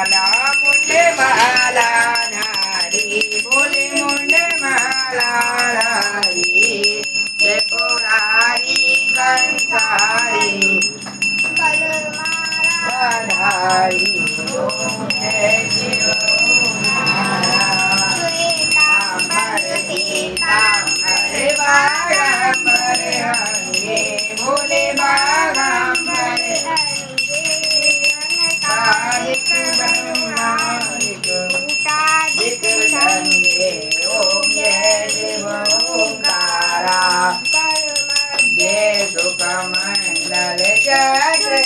माला मुंडे माला नारी बोले मुंडे माला नारी त्रिपुरारी कंसारी बधाई ओम जय शिव बागंबर हंगे बोले बागंबर कालिक ब्रह्मादिक संगे ओम जय शिव ओंकारा जय सुख मंडल चक्र